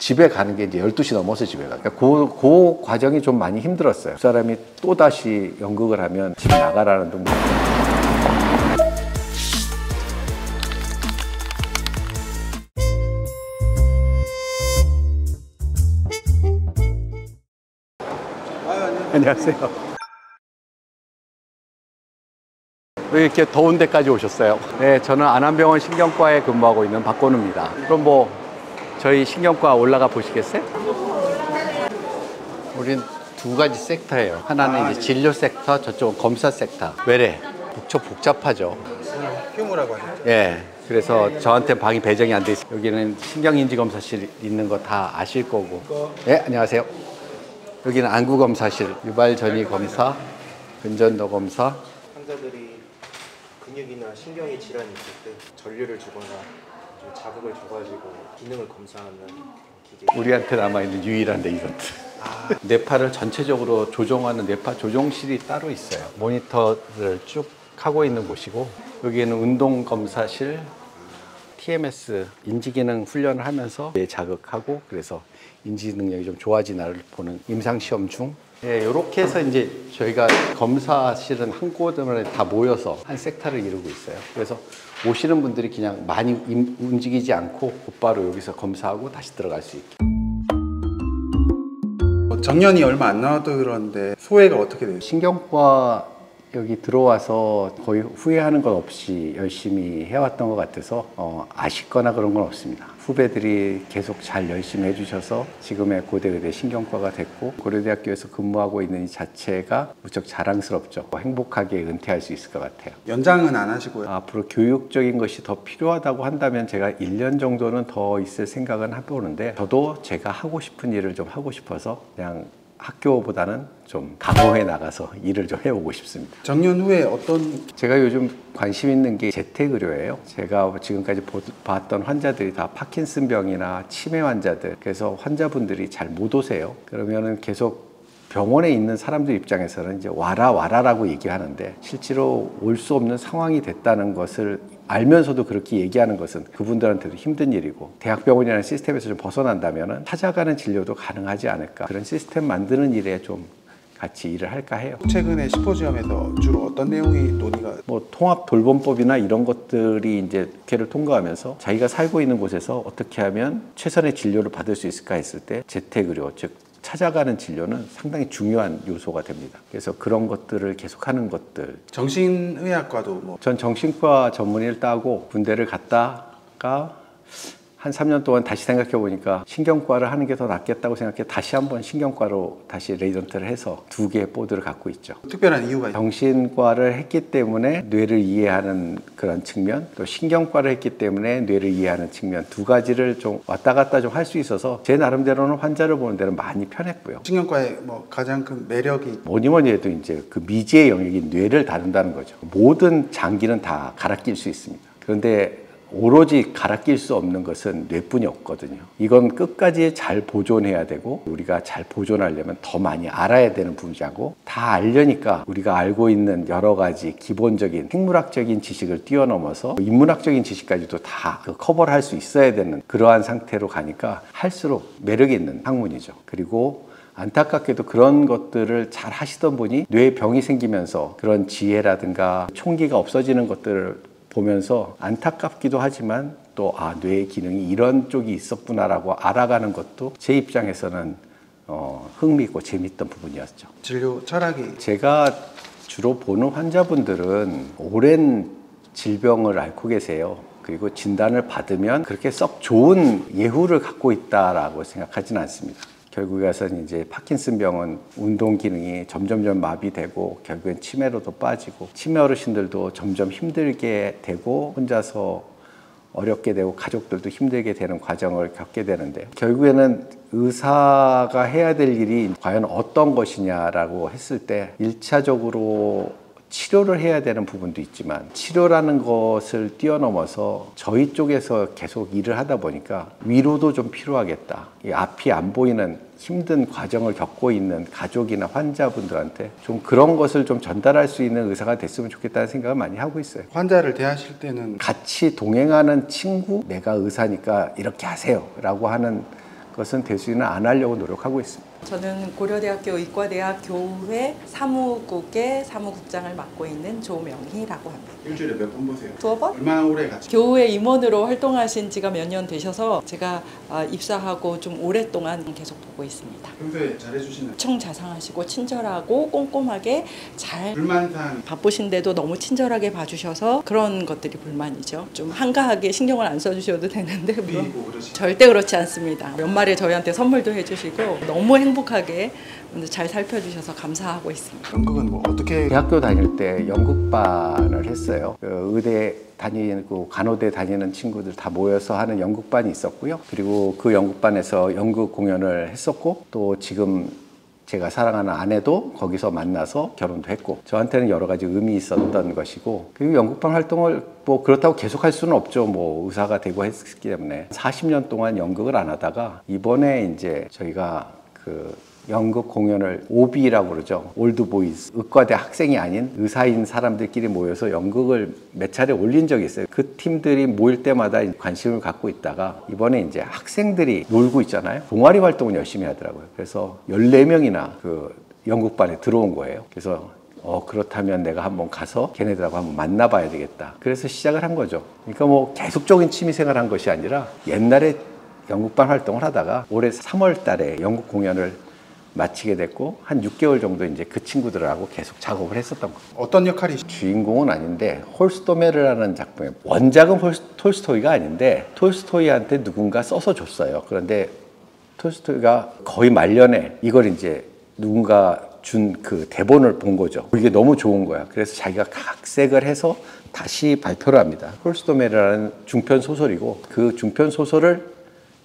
집에 가는 게 이제 12시 넘어서 집에 가. 그러니까 그 과정이 좀 많이 힘들었어요. 그 사람이 또 다시 연극을 하면 집 나가라는 둥. 안녕하세요. 왜 이렇게 더운 데까지 오셨어요? 네, 저는 안암병원 신경과에 근무하고 있는 박건우입니다. 그럼 뭐 저희 신경과 올라가 보시겠어요? 우린 두 가지 섹터예요. 하나는 이제 진료 섹터, 저쪽은 검사 섹터. 왜래? 복잡하죠. 휴무라고 하죠. 예. 그래서 저한테 방이 배정이 안 돼 있어요. 여기는 신경인지검사실 있는 거 다 아실 거고. 네, 안녕하세요. 여기는 안구검사실, 유발전이검사, 근전도 검사. 환자들이 근육이나 신경의 질환이 있을 때 전류를 주거나 좀 자극을 줘가지고 기능을 검사하는 기계. 우리한테 남아있는 유일한 레이던트. 뇌파를 전체적으로 조종하는 뇌파 조종실이 따로 있어요. 모니터를 쭉 하고 있는 곳이고, 여기에는 운동검사실, TMS 인지기능 훈련을 하면서 뇌 자극하고, 그래서 인지 능력이 좀 좋아지나를 보는 임상시험 중. 예, 이렇게 해서 이제 저희가 검사실은 한 곳에 다 모여서 한 섹터를 이루고 있어요. 그래서 오시는 분들이 그냥 많이 움직이지 않고 곧바로 여기서 검사하고 다시 들어갈 수 있게. 정년이 얼마 안 남았다고 그러는데 소외가 어떻게 돼요? 신경과 여기 들어와서 거의 후회하는 것 없이 열심히 해왔던 것 같아서 아쉽거나 그런 건 없습니다. 후배들이 계속 잘 열심히 해주셔서 지금의 고대의대 신경과가 됐고, 고려대학교에서 근무하고 있는 이 자체가 무척 자랑스럽죠. 행복하게 은퇴할 수 있을 것 같아요. 연장은 안 하시고요? 앞으로 교육적인 것이 더 필요하다고 한다면 제가 1년 정도는 더 있을 생각은 해보는데, 저도 제가 하고 싶은 일을 좀 하고 싶어서 그냥 학교보다는 좀 강호에 나가서 일을 좀 해보고 싶습니다. 정년 후에 어떤? 제가 요즘 관심 있는 게 재택의료예요. 제가 지금까지 봤던 환자들이 다 파킨슨병이나 치매 환자들, 그래서 환자분들이 잘 못 오세요. 그러면은 계속 병원에 있는 사람들 입장에서는 이제 와라라고 얘기하는데, 실제로 올 수 없는 상황이 됐다는 것을 알면서도 그렇게 얘기하는 것은 그분들한테도 힘든 일이고, 대학병원이라는 시스템에서 좀 벗어난다면 찾아가는 진료도 가능하지 않을까, 그런 시스템 만드는 일에 좀 같이 일을 할까 해요. 최근에 심포지엄에서 주로 어떤 내용이 논의가? 뭐 통합 돌봄법이나 이런 것들이 이제 국회를 통과하면서 자기가 살고 있는 곳에서 어떻게 하면 최선의 진료를 받을 수 있을까 했을 때 재택의료, 즉 찾아가는 진료는 상당히 중요한 요소가 됩니다. 그래서 그런 것들을 계속하는 것들. 정신의학과도 뭐? 전 정신과 전문의를 따고 군대를 갔다가 한 3년 동안 다시 생각해 보니까 신경과를 하는 게 더 낫겠다고 생각해 다시 한번 신경과로 다시 레지던트를 해서 2개의 보드를 갖고 있죠. 특별한 이유가 있어요? 정신과를 했기 때문에 뇌를 이해하는 그런 측면, 또 신경과를 했기 때문에 뇌를 이해하는 측면, 두 가지를 좀 왔다 갔다 좀 할 수 있어서 제 나름대로는 환자를 보는 데는 많이 편했고요. 신경과의 뭐 가장 큰 매력이? 뭐니 해도 이제 그 미지의 영역인 뇌를 다룬다는 거죠. 모든 장기는 다 갈아 낄 수 있습니다. 그런데 오로지 갈아 낄 수 없는 것은 뇌뿐이 없거든요. 이건 끝까지 잘 보존해야 되고, 우리가 잘 보존하려면 더 많이 알아야 되는 분야고, 다 알려니까 우리가 알고 있는 여러 가지 기본적인 생물학적인 지식을 뛰어넘어서 인문학적인 지식까지도 다 커버를 할 수 있어야 되는 그러한 상태로 가니까 할수록 매력이 있는 학문이죠. 그리고 안타깝게도 그런 것들을 잘 하시던 분이 뇌에 병이 생기면서 그런 지혜라든가 총기가 없어지는 것들을 보면서 안타깝기도 하지만 또 뇌의 기능이 이런 쪽이 있었구나라고 알아가는 것도 제 입장에서는 흥미있고 재밌던 부분이었죠. 진료 철학이? 제가 주로 보는 환자분들은 오랜 질병을 앓고 계세요. 그리고 진단을 받으면 그렇게 썩 좋은 예후를 갖고 있다라고 생각하지는 않습니다. 결국에 가서는 이제 파킨슨병은 운동 기능이 점점 마비되고 결국엔 치매로도 빠지고, 치매 어르신들도 점점 힘들게 되고 혼자서 어렵게 되고 가족들도 힘들게 되는 과정을 겪게 되는데, 결국에는 의사가 해야 될 일이 과연 어떤 것이냐라고 했을 때 1차적으로 치료를 해야 되는 부분도 있지만, 치료라는 것을 뛰어넘어서 저희 쪽에서 계속 일을 하다 보니까 위로도 좀 필요하겠다. 이 앞이 안 보이는 힘든 과정을 겪고 있는 가족이나 환자분들한테 좀 그런 것을 좀 전달할 수 있는 의사가 됐으면 좋겠다는 생각을 많이 하고 있어요. 환자를 대하실 때는 같이 동행하는 친구, 내가 의사니까 이렇게 하세요 라고 하는 것은 대수는 안 하려고 노력하고 있습니다. 저는 고려대학교 의과대학 교우회 사무국의 사무국장을 맡고 있는 조명희라고 합니다. 일주일에 몇 번 보세요? 두어 번? 얼마나 오래 같이? 교우회 임원으로 활동하신 지가 몇 년 되셔서 제가 입사하고 좀 오랫동안 계속 보고 있습니다. 평소에 잘해주시는? 엄청 자상하시고 친절하고 꼼꼼하게 잘 불만사항? 바쁘신데도 너무 친절하게 봐주셔서 그런 것들이 불만이죠. 좀 한가하게 신경을 안 써주셔도 되는데 삐고 그러시죠? 절대 그렇지 않습니다. 연말에 저희한테 선물도 해주시고 너무 행복하게 잘 살펴주셔서 감사하고 있습니다. 연극은 뭐 어떻게? 대학교 다닐 때 연극반을 했어요. 의대 다니고 간호대 다니는 친구들 다 모여서 하는 연극반이 있었고요. 그리고 그 연극반에서 연극 공연을 했었고, 또 지금 제가 사랑하는 아내도 거기서 만나서 결혼도 했고, 저한테는 여러 가지 의미 있었던 것이고, 그리고 연극반 활동을 뭐 그렇다고 계속 할 수는 없죠. 뭐 의사가 되고 했기 때문에 40년 동안 연극을 안 하다가 이번에 이제 저희가 그 연극 공연을 OB라고 그러죠. 올드보이즈. 의과대 학생이 아닌 의사인 사람들끼리 모여서 연극을 몇 차례 올린 적이 있어요. 그 팀들이 모일 때마다 관심을 갖고 있다가 이번에 이제 학생들이 놀고 있잖아요. 동아리 활동을 열심히 하더라고요. 그래서 14명이나 그 연극반에 들어온 거예요. 그래서 그렇다면 내가 한번 가서 걔네들하고 한번 만나봐야 되겠다. 그래서 시작을 한 거죠. 그러니까 뭐 계속적인 취미생활을 한 것이 아니라 옛날에 연극반 활동을 하다가 올해 3월 달에 연극 공연을 마치게 됐고, 한 6개월 정도 이제 그 친구들하고 계속 작업을 했었던 거예요. 어떤 역할이시죠? 주인공은 아닌데 홀스토메르라는 작품에 원작은 톨스토이가 아닌데 톨스토이한테 누군가 써서 줬어요. 그런데 톨스토이가 거의 말년에 이걸 이제 누군가 준 그 대본을 본 거죠. 이게 너무 좋은 거야. 그래서 자기가 각색을 해서 다시 발표를 합니다. 홀스토메르라는 중편 소설이고, 그 중편 소설을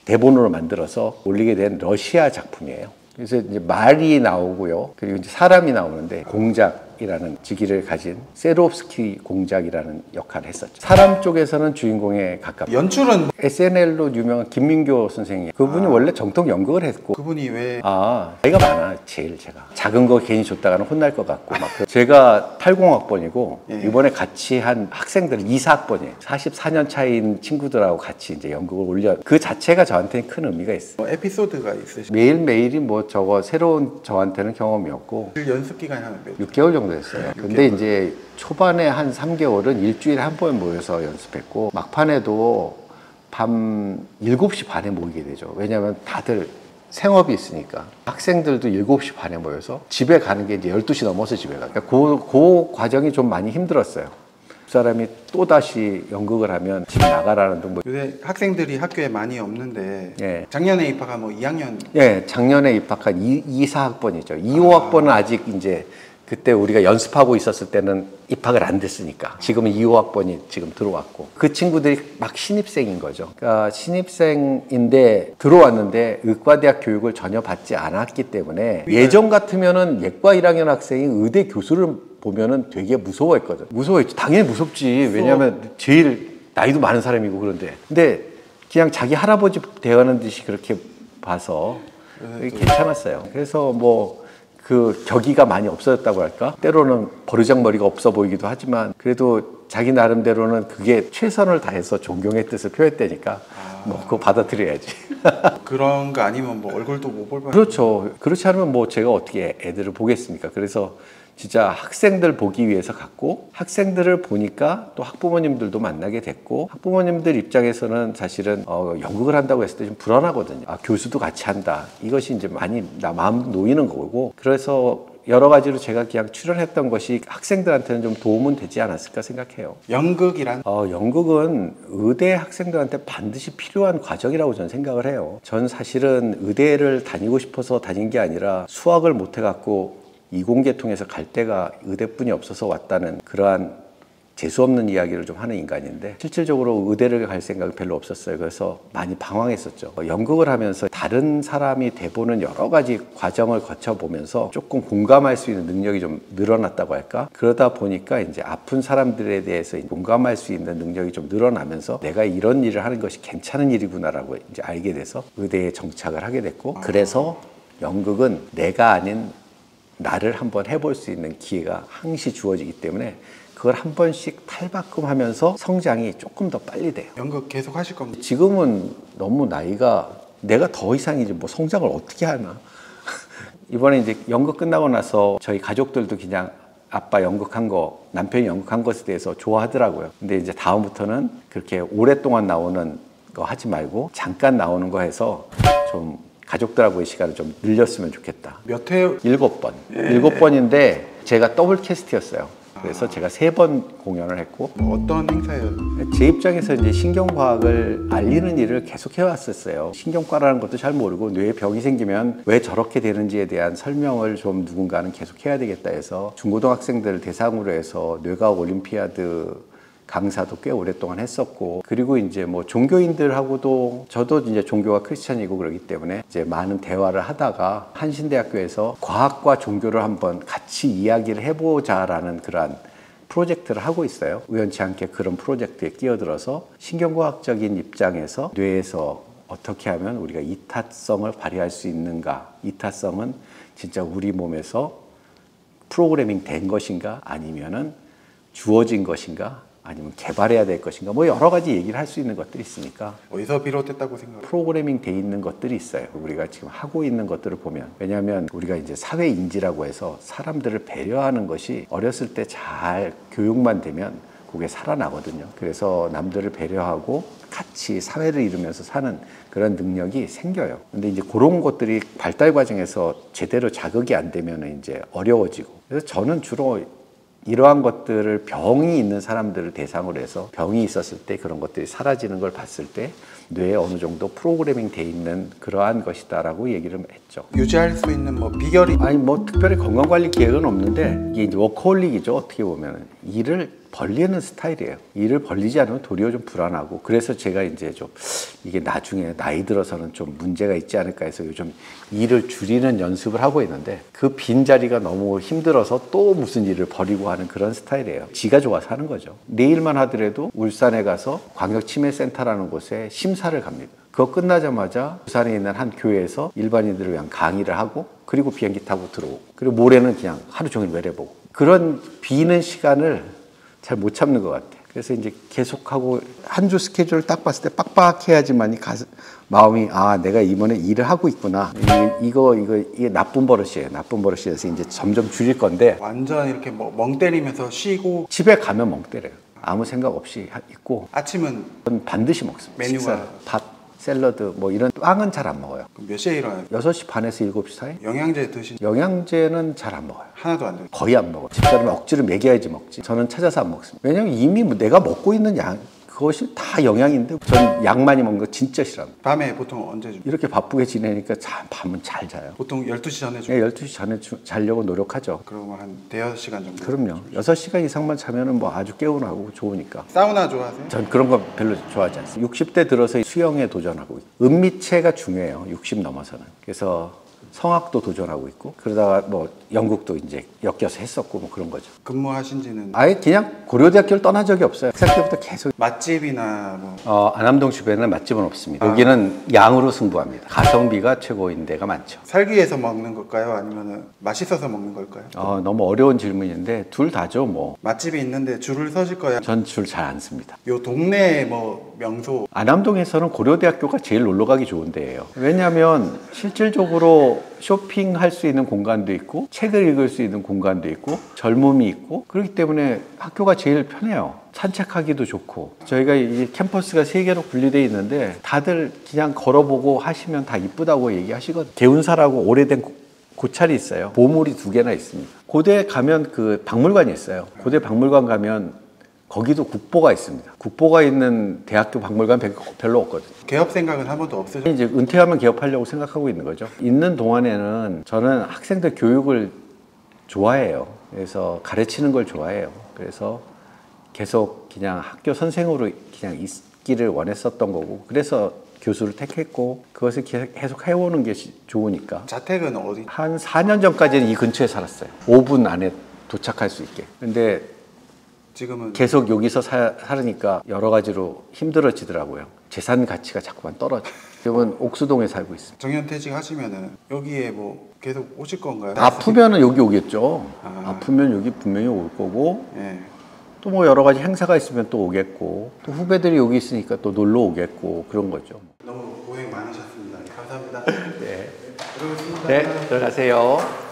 대본으로 만들어서 올리게 된 러시아 작품이에요. 그래서 이제 말이 나오고요. 그리고 이제 사람이 나오는데 공작이라는 직위를 가진 세롭스키 공작이라는 역할을 했었죠. 사람 쪽에서는 주인공에 가깝다. 연출은 SNL로 유명한 김민교 선생님. 그분이 원래 정통 연극을 했고. 그분이 왜? 나이가 많아, 제일 제가. 작은 거 괜히 줬다가는 혼날 것 같고. 막. 제가 80학번이고, 예. 이번에 같이 한 학생들 24학번이에요. 44년 차인 친구들하고 같이 이제 연극을 올려. 그 자체가 저한테는 큰 의미가 있어요. 뭐 에피소드가 있으시죠? 매일매일이 뭐 저거 새로운 저한테는 경험이었고, 연습 기간이 한 몇? 6개월 정도 됐어요. 근데 이제 초반에 한 3개월은 일주일에 한 번 모여서 연습했고, 막판에도 밤 7시 반에 모이게 되죠. 왜냐하면 다들 생업이 있으니까. 학생들도 7시 반에 모여서 집에 가는 게 이제 12시 넘어서 집에 가요. 그러니까 그 과정이 좀 많이 힘들었어요. 그 사람이 또다시 연극을 하면 집 나가라는 등 뭐. 요새 학생들이 학교에 많이 없는데 예. 작년에 입학한 뭐 2학년. 예, 작년에 입학한 2, 4학번이죠. 2, 5학번은 아직 이제 그때 우리가 연습하고 있었을 때는 입학을 안 됐으니까. 지금은 2, 5학번이 지금 들어왔고. 그 친구들이 막 신입생인 거죠. 그러니까 신입생인데 들어왔는데 의과대학 교육을 전혀 받지 않았기 때문에, 예전 같으면은 예과 1학년 학생이 의대 교수를 보면은 되게 무서워했거든. 무서워했지. 당연히 무섭지. 왜냐하면 제일 나이도 많은 사람이고. 그런데 근데 그냥 자기 할아버지 대하는 듯이 그렇게 봐서 괜찮았어요. 그래서 뭐 그 격의가 많이 없어졌다고 할까? 때로는 버르장머리가 없어 보이기도 하지만, 그래도 자기 나름대로는 그게 최선을 다해서 존경의 뜻을 표했다니까 뭐 그거 받아들여야지. 그런 거 아니면 뭐 얼굴도 못 볼 뻔. 그렇죠. 그렇지 않으면 뭐 제가 어떻게 애들을 보겠습니까? 그래서 진짜 학생들 보기 위해서 갔고, 학생들을 보니까 또 학부모님들도 만나게 됐고, 학부모님들 입장에서는 사실은 연극을 한다고 했을 때 좀 불안하거든요. 교수도 같이 한다. 이것이 이제 많이 마음 놓이는 거고, 그래서 여러 가지로 제가 그냥 출연했던 것이 학생들한테는 좀 도움은 되지 않았을까 생각해요. 연극이란? 연극은 의대 학생들한테 반드시 필요한 과정이라고 저는 생각을 해요. 전 사실은 의대를 다니고 싶어서 다닌 게 아니라 수학을 못 해갖고 이공계통해서 갈 데가 의대뿐이 없어서 왔다는 그러한 재수없는 이야기를 좀 하는 인간인데, 실질적으로 의대를 갈 생각이 별로 없었어요. 그래서 많이 방황했었죠. 연극을 하면서 다른 사람이 대보는 여러 가지 과정을 거쳐보면서 조금 공감할 수 있는 능력이 좀 늘어났다고 할까? 그러다 보니까 이제 아픈 사람들에 대해서 공감할 수 있는 능력이 좀 늘어나면서 내가 이런 일을 하는 것이 괜찮은 일이구나라고 이제 알게 돼서 의대에 정착을 하게 됐고, 그래서 연극은 내가 아닌 나를 한번 해볼 수 있는 기회가 항시 주어지기 때문에 그걸 한 번씩 탈바꿈하면서 성장이 조금 더 빨리 돼요. 연극 계속 하실 겁니다. 지금은 너무 나이가 내가 더 이상 이제 뭐 성장을 어떻게 하나. 이번에 이제 연극 끝나고 나서 저희 가족들도 그냥 아빠 연극한 거, 남편이 연극한 것에 대해서 좋아하더라고요. 근데 이제 다음부터는 그렇게 오랫동안 나오는 거 하지 말고 잠깐 나오는 거 해서 좀 가족들하고의 시간을 좀 늘렸으면 좋겠다. 몇 회? 7번. 7번인데 제가 더블 캐스트였어요. 그래서 제가 3번 공연을 했고 어떤 행사예요? 제 입장에서 이제 신경과학을 알리는 일을 계속 해왔었어요. 신경과라는 것도 잘 모르고 뇌에 병이 생기면 왜 저렇게 되는지에 대한 설명을 좀 누군가는 계속 해야 되겠다 해서 중고등학생들을 대상으로 해서 뇌과학 올림피아드 강사도 꽤 오랫동안 했었고, 그리고 이제 뭐 종교인들하고도 저도 이제 종교가 크리스천이고 그러기 때문에 이제 많은 대화를 하다가 한신대학교에서 과학과 종교를 한번 같이 이야기를 해보자라는 그러한 프로젝트를 하고 있어요. 우연치 않게 그런 프로젝트에 끼어들어서 신경과학적인 입장에서 뇌에서 어떻게 하면 우리가 이타성을 발휘할 수 있는가, 이타성은 진짜 우리 몸에서 프로그래밍 된 것인가 아니면은 주어진 것인가 아니면 개발해야 될 것인가, 뭐 여러 가지 얘기를 할 수 있는 것들이 있으니까 어디서 비롯됐다고 생각해요? 프로그래밍 돼 있는 것들이 있어요. 우리가 지금 하고 있는 것들을 보면. 왜냐하면 우리가 이제 사회인지라고 해서 사람들을 배려하는 것이 어렸을 때 잘 교육만 되면 그게 살아나거든요. 그래서 남들을 배려하고 같이 사회를 이루면서 사는 그런 능력이 생겨요. 근데 이제 그런 것들이 발달 과정에서 제대로 자극이 안 되면 이제 어려워지고. 그래서 저는 주로 이러한 것들을 병이 있는 사람들을 대상으로 해서 병이 있었을 때 그런 것들이 사라지는 걸 봤을 때 뇌에 어느 정도 프로그래밍 돼 있는 그러한 것이다라고 얘기를 했죠. 유지할 수 있는 뭐 비결이? 아니 뭐 특별히 건강관리 계획은 없는데 이게 이제 워커홀릭이죠. 어떻게 보면 일을 벌리는 스타일이에요. 일을 벌리지 않으면 도리어 좀 불안하고, 그래서 제가 이제 좀 이게 나중에 나이 들어서는 좀 문제가 있지 않을까 해서 요즘 일을 줄이는 연습을 하고 있는데, 그 빈자리가 너무 힘들어서 또 무슨 일을 벌이고 하는 그런 스타일이에요. 지가 좋아서 하는 거죠. 내일만 하더라도 울산에 가서 광역치매센터라는 곳에 심사를 갑니다. 그거 끝나자마자 부산에 있는 한 교회에서 일반인들을 위한 강의를 하고, 그리고 비행기 타고 들어오고, 그리고 모레는 그냥 하루 종일 외래보고, 그런 비는 시간을 잘 못 참는 것 같아. 그래서 이제 계속하고 한 주 스케줄을 딱 봤을 때 빡빡해야지만이 마음이 내가 이번에 일을 하고 있구나. 이게 나쁜 버릇이에요. 나쁜 버릇이어서 이제 점점 줄일 건데, 완전 이렇게 뭐 멍 때리면서 쉬고 집에 가면 멍 때려요. 아무 생각 없이 있고, 아침은 저는 반드시 먹습니다. 메뉴가? 식사를. 밥, 샐러드, 뭐 이런 빵은 잘 안 먹어요. 그럼 몇 시에 일어나요? 6시 반에서 7시 사이? 영양제 드신 영양제는 잘 안 먹어요. 하나도 안 돼요? 거의 안 먹어요. 집사람이 억지로 먹여야지 먹지. 저는 찾아서 안 먹습니다. 왜냐면 이미 내가 먹고 있는 양, 그것이 다 영양인데, 전 약 많이 먹는 거 진짜 싫어합니다. 밤에 보통 언제 좀? 이렇게 바쁘게 지내니까 밤은 잘 자요. 보통 12시 전에 좀? 네, 12시 전에 자려고 노력하죠. 그러면 한 대여섯 시간 정도? 그럼요. 6시간 이상만 자면은 뭐 아주 개운하고 좋으니까. 사우나 좋아하세요? 전 그런 거 별로 좋아하지 않습니다. 60대 들어서 수영에 도전하고 있어요. 은미체가 중요해요. 60 넘어서는. 그래서 성악도 도전하고 있고, 그러다가 뭐 연극도 이제 엮여서 했었고 뭐 그런 거죠. 근무하신 지는? 아예 그냥 고려대학교를 떠난 적이 없어요. 학생 때부터 계속. 맛집이나 뭐 안암동 주변에는 맛집은 없습니다. 여기는 양으로 승부합니다. 가성비가 최고인 데가 많죠. 살기 위해서 먹는 걸까요? 아니면 맛있어서 먹는 걸까요? 너무 어려운 질문인데 둘 다죠 뭐. 맛집이 있는데 줄을 서실 거예요? 전 줄 잘 안 씁니다. 요 동네 뭐 명소 안암동에서는 고려대학교가 제일 놀러 가기 좋은 데예요. 왜냐하면 실질적으로 쇼핑할 수 있는 공간도 있고, 책을 읽을 수 있는 공간도 있고, 젊음이 있고, 그렇기 때문에 학교가 제일 편해요. 산책하기도 좋고. 저희가 이 캠퍼스가 3개로 분리되어 있는데 다들 그냥 걸어보고 하시면 다 이쁘다고 얘기하시거든요. 개운사라고 오래된 고찰이 있어요. 보물이 2개나 있습니다. 고대 가면 그 박물관이 있어요. 고대 박물관 가면 거기도 국보가 있습니다. 국보가 있는 대학교 박물관 별로 없거든요. 개업 생각은 한 번도 없으셨어요? 이제 은퇴하면 개업하려고 생각하고 있는 거죠. 있는 동안에는 저는 학생들 교육을 좋아해요. 그래서 가르치는 걸 좋아해요. 그래서 계속 그냥 학교 선생으로 그냥 있기를 원했었던 거고, 그래서 교수를 택했고, 그것을 계속 해오는 게 좋으니까. 자택은 어디? 한 4년 전까지는 이 근처에 살았어요. 5분 안에 도착할 수 있게. 근데 지금은 계속 여기서 살으니까 여러 가지로 힘들어지더라고요. 재산 가치가 자꾸만 떨어져. 지금은 옥수동에 살고 있습니다. 정년퇴직 하시면은 여기에 뭐 계속 오실 건가요? 아프면은 여기 오겠죠. 아. 아프면 여기 분명히 올 거고, 예. 또 뭐 여러 가지 행사가 있으면 또 오겠고, 또 후배들이 여기 있으니까 또 놀러 오겠고, 그런 거죠. 너무 고생 많으셨습니다. 네. 네, 들어가세요.